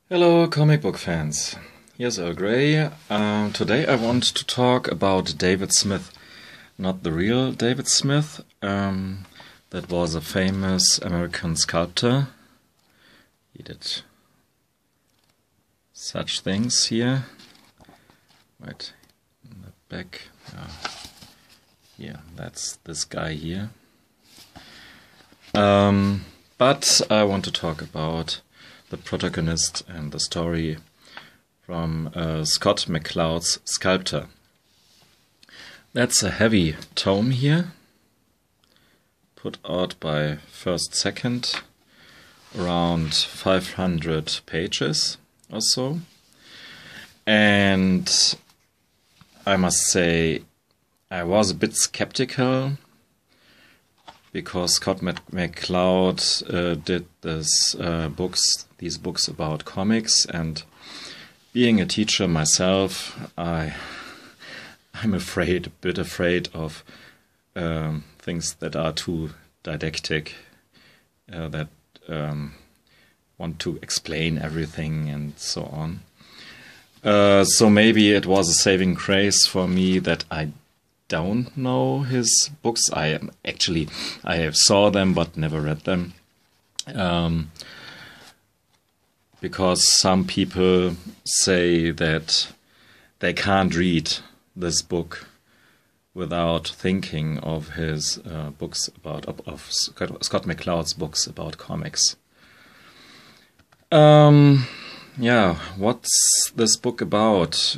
Hello comic book fans, here's Earl Grey. Today I want to talk about David Smith, not the real David Smith, that was a famous American sculptor. He did such things here, right in the back, yeah, that's this guy here. But I want to talk about the protagonist and the story from Scott McCloud's Sculptor. That's a heavy tome here, put out by First Second, around 500 pages or so. And I must say I was a bit skeptical, because Scott McCloud did these books about comics, and being a teacher myself, I'm a bit afraid of things that are too didactic, that want to explain everything and so on. So maybe it was a saving grace for me that I don't know his books. I have saw them but never read them, because some people say that they can't read this book without thinking of his books of Scott McCloud's books about comics. Yeah, what's this book about?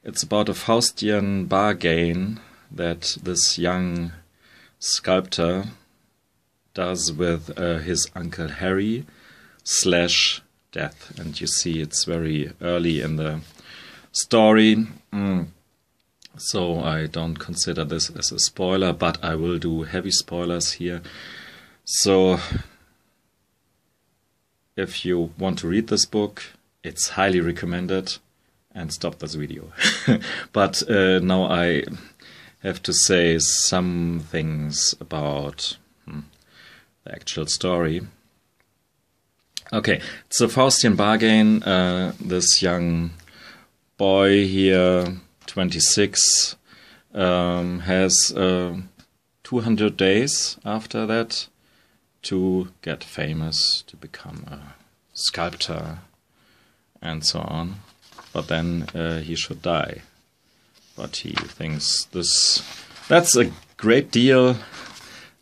It's about a Faustian bargain that this young sculptor does with his Uncle Harry / death. And you see it's very early in the story, so I don't consider this as a spoiler, but I will do heavy spoilers here. So if you want to read this book, it's highly recommended. And stop this video. But now I have to say some things about the actual story. Okay, it's a Faustian bargain. This young boy here, 26, has 200 days after that to get famous, to become a sculptor, and so on. But then he should die. But he thinks that's a great deal,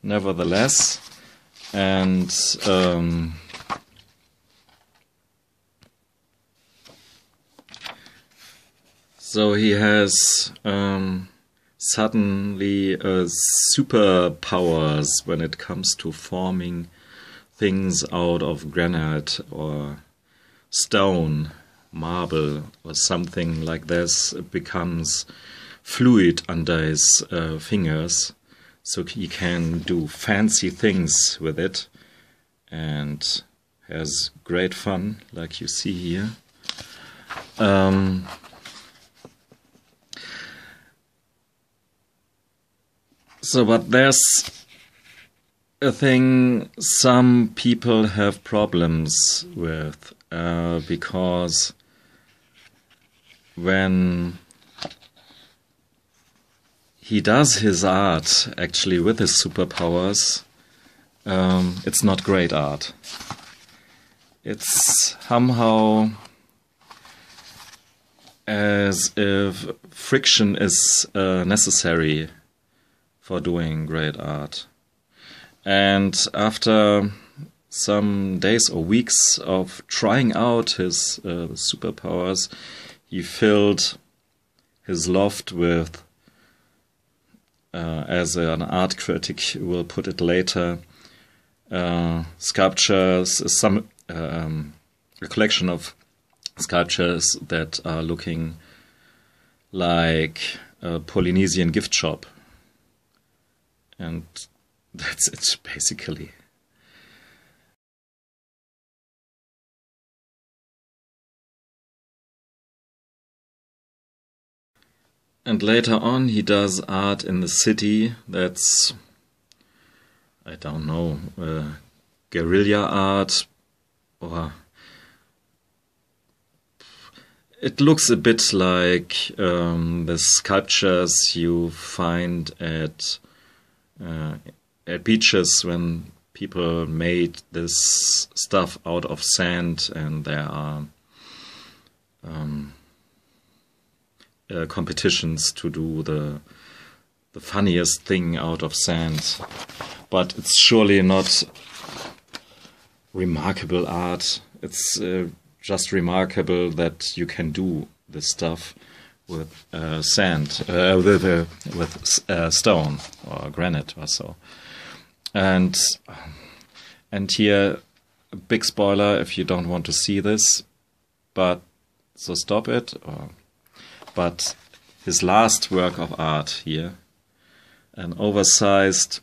nevertheless. And so he has suddenly superpowers when it comes to forming things out of granite or stone, marble or something like this. It becomes fluid under his fingers, so he can do fancy things with it and has great fun, like you see here. But there's a thing some people have problems with, because when he does his art actually with his superpowers, it's not great art. It's somehow as if friction is necessary for doing great art. And after some days or weeks of trying out his superpowers, he filled his loft with, as an art critic will put it later, sculptures, a collection of sculptures that are looking like a Polynesian gift shop. And that's it, basically. And later on he does art in the city that's, I don't know, guerrilla art, or it looks a bit like the sculptures you find at beaches when people made this stuff out of sand, and there are competitions to do the funniest thing out of sand. But it's surely not remarkable art. It's just remarkable that you can do this stuff with sand, with stone or granite or so. And here, a big spoiler if you don't want to see this, but so stop it. But his last work of art here, an oversized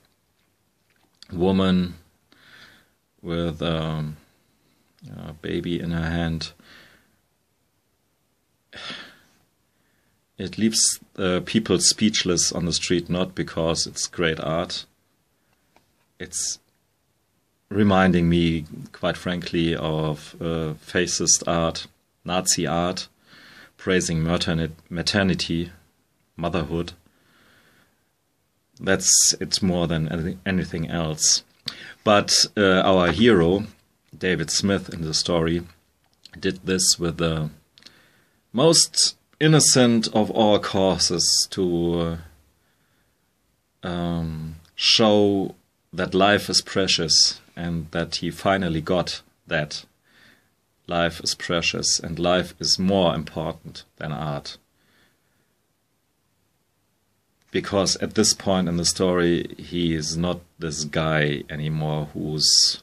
woman with a baby in her hand. It leaves people speechless on the street, not because it's great art. It's reminding me, quite frankly, of fascist art, Nazi art, praising maternity, motherhood. That's it's more than anything else. But our hero, David Smith, in the story, did this with the most innocent of all causes, to show that life is precious, and that he finally got that life is precious and life is more important than art. Because at this point in the story, he is not this guy anymore who's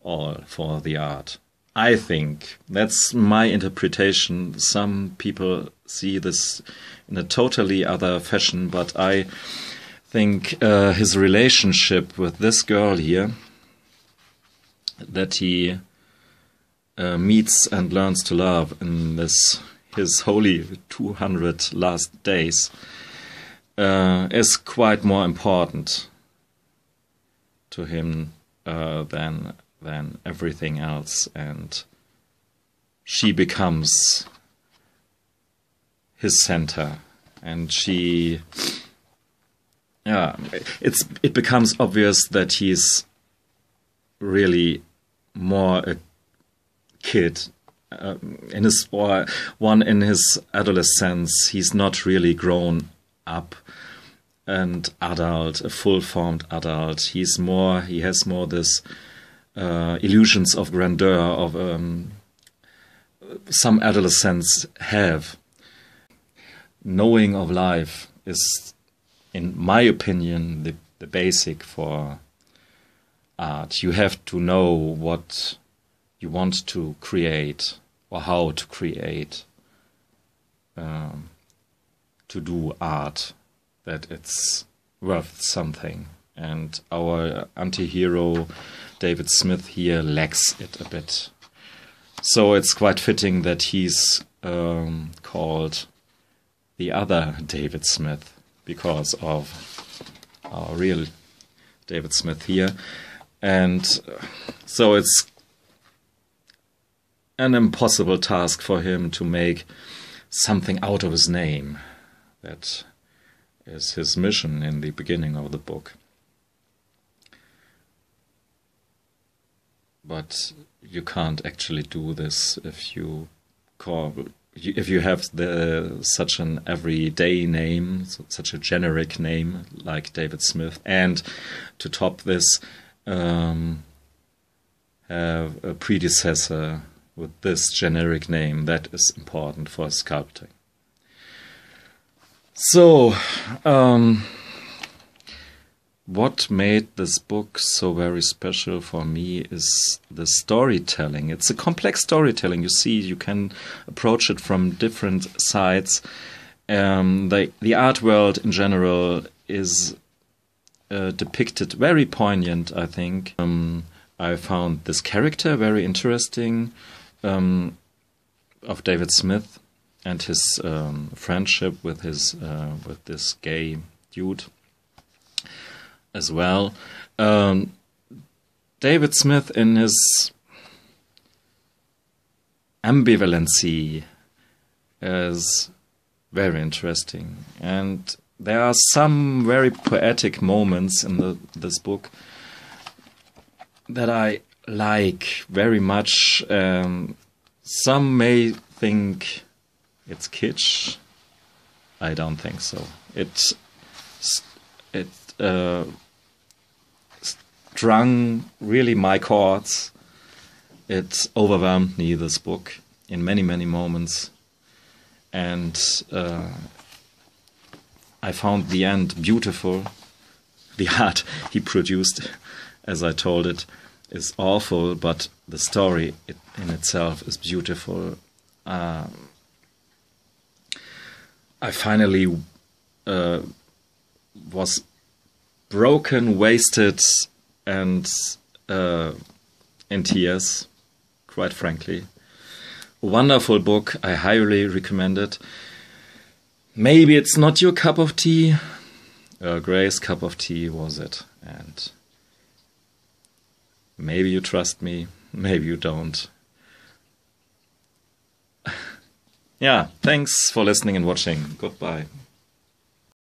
all for the art. I think that's my interpretation. Some people see this in a totally other fashion, but I think his relationship with this girl here, that he meets and learns to love in his holy 200 last days, is quite more important to him than everything else, and she becomes his center, and it becomes obvious that he's really more a kid in his adolescence. He's not really grown up and adult, a full-formed adult. He has more this illusions of grandeur of some adolescents have. Knowing of life is, in my opinion, the basic for art. You have to know what you want to create or how to create, to do art, that it's worth something. And our anti-hero David Smith here lacks it a bit. So it's quite fitting that he's called the other David Smith, because of our real David Smith here. And so it's an impossible task for him to make something out of his name. That is his mission in the beginning of the book. But you can't actually do this if you have such an everyday name, such a generic name like David Smith, and to top this, have a predecessor with this generic name. That is important for sculpting. So, what made this book so very special for me is the storytelling. It's a complex storytelling. You see, you can approach it from different sides. The art world in general is depicted very poignant, I think. I found this character very interesting, of David Smith and his friendship with this gay dude as well. David Smith, in his ambivalency is very interesting, and there are some very poetic moments in this book that I like very much. Some may think it's kitsch. I don't think so. It strung really my chords. It overwhelmed me, this book, in many, many moments. And I found the end beautiful. The art he produced, as I told it, is awful, but the story in itself is beautiful. I finally was broken, wasted, and in tears, quite frankly. A wonderful book. I highly recommend it. Maybe it's not your cup of tea. Earl Grey's cup of tea was it. And maybe you trust me, maybe you don't. Yeah, thanks for listening and watching. Goodbye.